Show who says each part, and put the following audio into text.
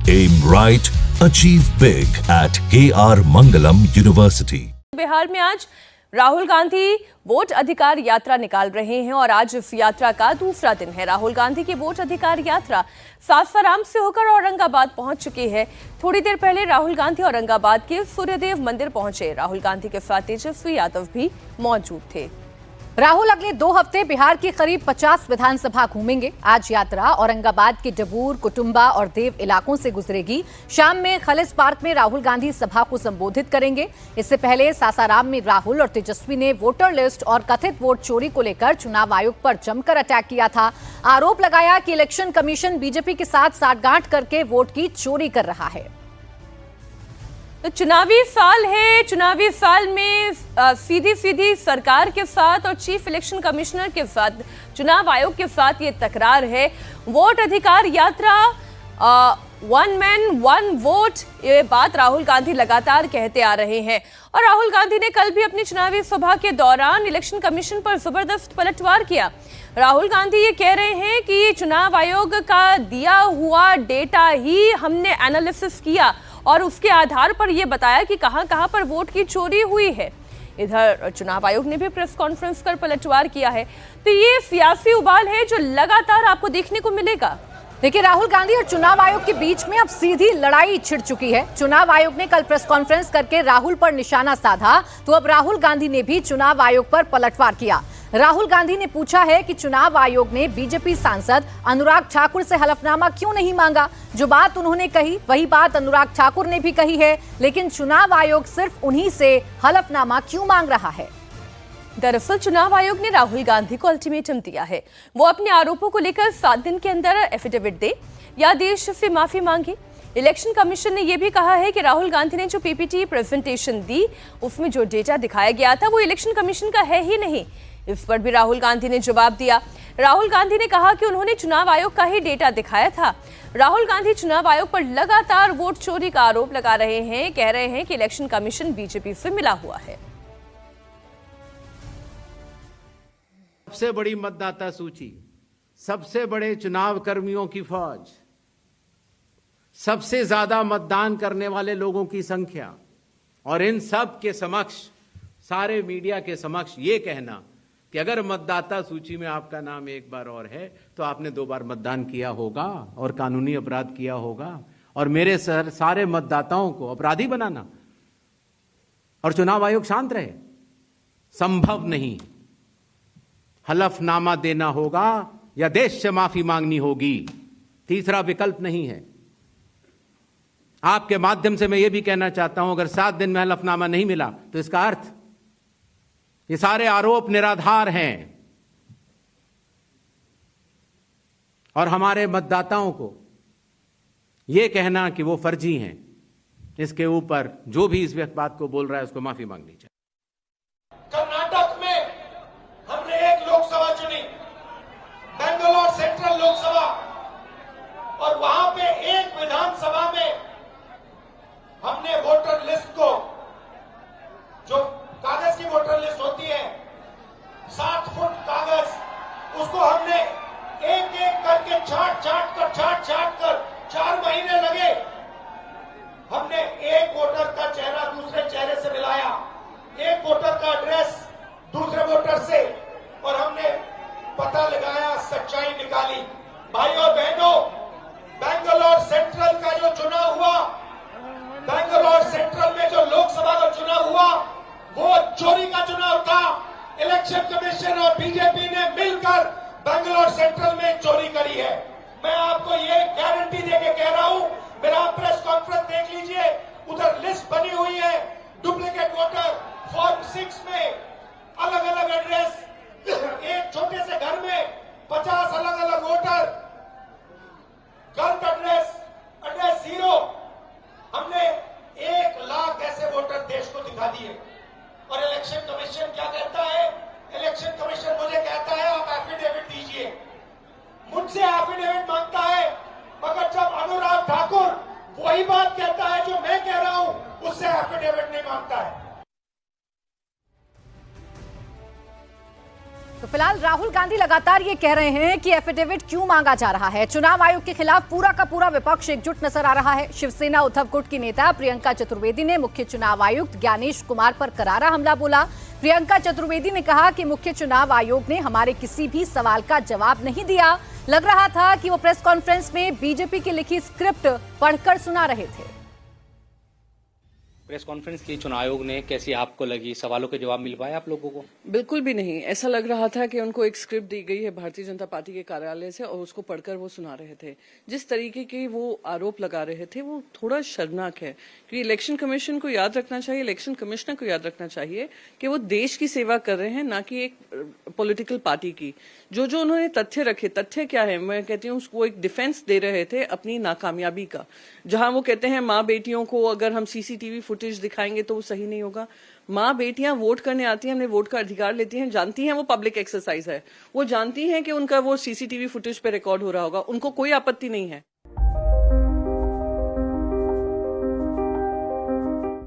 Speaker 1: Aim right, achieve big at KR Mangalam University.
Speaker 2: Bihar में आज Rahul Gandhi vote अधिकार यात्रा निकाल रहे हैं और आज इस यात्रा का दूसरा दिन है। राहुल गांधी की वोट अधिकार यात्रा सासाराम से होकर औरंगाबाद पहुंच चुकी है। थोड़ी देर पहले राहुल गांधी औरंगाबाद के सूर्यदेव मंदिर पहुंचे। राहुल गांधी के साथ तेजस्वी यादव भी मौजूद थे।
Speaker 3: राहुल अगले 2 हफ्ते बिहार की करीब 50 विधानसभा घूमेंगे। आज यात्रा औरंगाबाद के डबूर, कुटुंबा और देव इलाकों से गुजरेगी। शाम में खलिस पार्क में राहुल गांधी सभा को संबोधित करेंगे। इससे पहले सासाराम में राहुल और तेजस्वी ने वोटर लिस्ट और कथित वोट चोरी को लेकर चुनाव आयोग पर जमकर अटैक किया था। आरोप लगाया कि इलेक्शन कमीशन बीजेपी के साथ साठगांठ करके वोट की चोरी कर रहा है।
Speaker 2: तो चुनावी साल है, चुनावी साल में सीधी सरकार के साथ और चीफ इलेक्शन कमिश्नर के साथ, चुनाव आयोग के साथ ये तकरार है। वोट अधिकार यात्रा, वन मैन वन वोट, ये बात राहुल गांधी लगातार कहते आ रहे हैं। और राहुल गांधी ने कल भी अपनी चुनावी सभा के दौरान इलेक्शन कमीशन पर जबरदस्त पलटवार किया। राहुल गांधी ये कह रहे हैं कि चुनाव आयोग का दिया हुआ डेटा ही हमने एनालिसिस किया और उसके आधार पर यह बताया कि कहां पर वोट की चोरी हुई है। इधर चुनाव आयोग ने भी प्रेस कॉन्फ्रेंस कर पलटवार किया है। तो ये सियासी उबाल है जो लगातार आपको देखने को मिलेगा।
Speaker 3: देखिए, राहुल गांधी और चुनाव आयोग के बीच में अब सीधी लड़ाई छिड़ चुकी है। चुनाव आयोग ने कल प्रेस कॉन्फ्रेंस करके राहुल पर निशाना साधा, तो अब राहुल गांधी ने भी चुनाव आयोग पर पलटवार किया। राहुल गांधी ने पूछा है कि चुनाव आयोग ने बीजेपी सांसद अनुराग ठाकुर से हलफनामा क्यों नहीं मांगा। जो बात उन्होंने कही वही बात अनुराग ठाकुर ने भी कही है, लेकिन चुनाव आयोग सिर्फ उन्हीं से हलफनामा क्यों मांग रहा है।
Speaker 2: दरअसल चुनाव आयोग ने राहुल गांधी को अल्टीमेटम दिया है। वो अपने आरोपों को लेकर 7 दिन के अंदर एफिडेविट दे या देश से माफी मांगे। इलेक्शन कमीशन ने यह भी कहा है कि राहुल गांधी ने जो पीपीटी प्रेजेंटेशन दी उसमें जो डेटा दिखाया गया था वो इलेक्शन कमीशन का है ही नहीं। इस पर भी राहुल गांधी ने जवाब दिया। राहुल गांधी ने कहा कि उन्होंने चुनाव आयोग का ही डेटा दिखाया था। राहुल गांधी चुनाव आयोग पर लगातार वोट चोरी का आरोप लगा रहे हैं, कह रहे हैं कि इलेक्शन कमीशन बीजेपी से मिला हुआ है।
Speaker 4: सबसे बड़ी मतदाता सूची, सबसे बड़े चुनाव कर्मियों की फौज, सबसे ज्यादा मतदान करने वाले लोगों की संख्या, और इन सब के समक्ष, सारे मीडिया के समक्ष ये कहना कि अगर मतदाता सूची में आपका नाम एक बार और है तो आपने 2 बार मतदान किया होगा और कानूनी अपराध किया होगा, और मेरे सारे मतदाताओं को अपराधी बनाना और चुनाव आयोग शांत रहे, संभव नहीं। हलफनामा देना होगा या देश से माफी मांगनी होगी, तीसरा विकल्प नहीं है। आपके माध्यम से मैं यह भी कहना चाहता हूं, अगर 7 दिन में हलफनामा नहीं मिला तो इसका अर्थ ये सारे आरोप निराधार हैं और हमारे मतदाताओं को यह कहना कि वो फर्जी हैं, इसके ऊपर जो भी इस बात को बोल रहा है उसको माफी मांगनी चाहिए।
Speaker 5: कर्नाटक में हमने एक लोकसभा चुनी, बेंगलोर सेंट्रल लोकसभा, और वहां पे एक विधानसभा में हमने वोटर लिस्ट को, जो कागज की वोटर लिस्ट होती है 60 फुट कागज, उसको हमने एक एक करके छाट छाट कर 4 महीने लगे। हमने एक वोटर का चेहरा दूसरे चेहरे से मिलाया, एक वोटर का एड्रेस दूसरे वोटर से, और हमने पता लगाया, सच्चाई निकाली। भाई और बहनों, बेंगलोर सेंट्रल का जो चुनाव हुआ, बेंगलोर सेंट्रल में जो लोकसभा का चुनाव हुआ वो चोरी का चुनाव था। इलेक्शन कमीशन और बीजेपी ने मिलकर बेंगलोर सेंट्रल में चोरी करी है। मैं आपको ये गारंटी देके कह रहा हूं, मेरा प्रेस कॉन्फ्रेंस देख लीजिए, उधर लिस्ट बनी हुई है, डुप्लीकेट वोटर फॉर्म 6 में अलग अलग एड्रेस, एक छोटे से घर में 50 अलग अलग वोटर, गलत एड्रेस 0। हमने 1 लाख ऐसे वोटर देश को दिखा दिए। और इलेक्शन कमीशन क्या कहता है? इलेक्शन कमीशन मुझे कहता है आप एफिडेविट दीजिए, मुझसे एफिडेविट मांगता है, मगर जब अनुराग ठाकुर वही बात कहता है जो मैं कह रहा हूं, उससे एफिडेविट नहीं मांगता है।
Speaker 3: तो फिलहाल राहुल गांधी लगातार ये कह रहे हैं कि एफिडेविट क्यों मांगा जा रहा है। चुनाव आयोग के खिलाफ पूरा का पूरा विपक्ष एकजुट नजर आ रहा है। शिवसेना उद्धव गुट की नेता प्रियंका चतुर्वेदी ने मुख्य चुनाव आयुक्त ज्ञानेश कुमार पर करारा हमला बोला। प्रियंका चतुर्वेदी ने कहा कि मुख्य चुनाव आयोग ने हमारे किसी भी सवाल का जवाब नहीं दिया। लग रहा था कि वो प्रेस कॉन्फ्रेंस में बीजेपी की लिखी स्क्रिप्ट पढ़कर सुना रहे थे।
Speaker 6: प्रेस कॉन्फ्रेंस की चुनाव आयोग ने कैसी आपको लगी? सवालों के जवाब मिल पाए आप लोगों को?
Speaker 7: बिल्कुल भी नहीं। ऐसा लग रहा था कि उनको एक स्क्रिप्ट दी गई है भारतीय जनता पार्टी के कार्यालय से और उसको पढ़कर वो सुना रहे थे। जिस तरीके के वो आरोप लगा रहे थे वो थोड़ा शर्मनाक है, क्योंकि इलेक्शन कमीशन को याद रखना चाहिए, इलेक्शन कमिश्नर को याद रखना चाहिए कि वो देश की सेवा कर रहे हैं, ना कि एक पॉलिटिकल पार्टी की। जो उन्होंने तथ्य रखे, तथ्य क्या है, मैं कहती हूँ उसको एक डिफेंस दे रहे थे अपनी नाकामयाबी का। जहां वो कहते हैं माँ बेटियों को अगर हम सीसीटीवी फुटेज दिखाएंगे तो वो सही नहीं होगा। माँ बेटियां वोट करने आती हैं, हमने वोट का अधिकार लेती हैं, जानती हैं वो पब्लिक एक्सरसाइज है, वो जानती हैं कि उनका वो सीसीटीवी फुटेज पे रिकॉर्ड हो रहा होगा, उनको कोई आपत्ति नहीं है।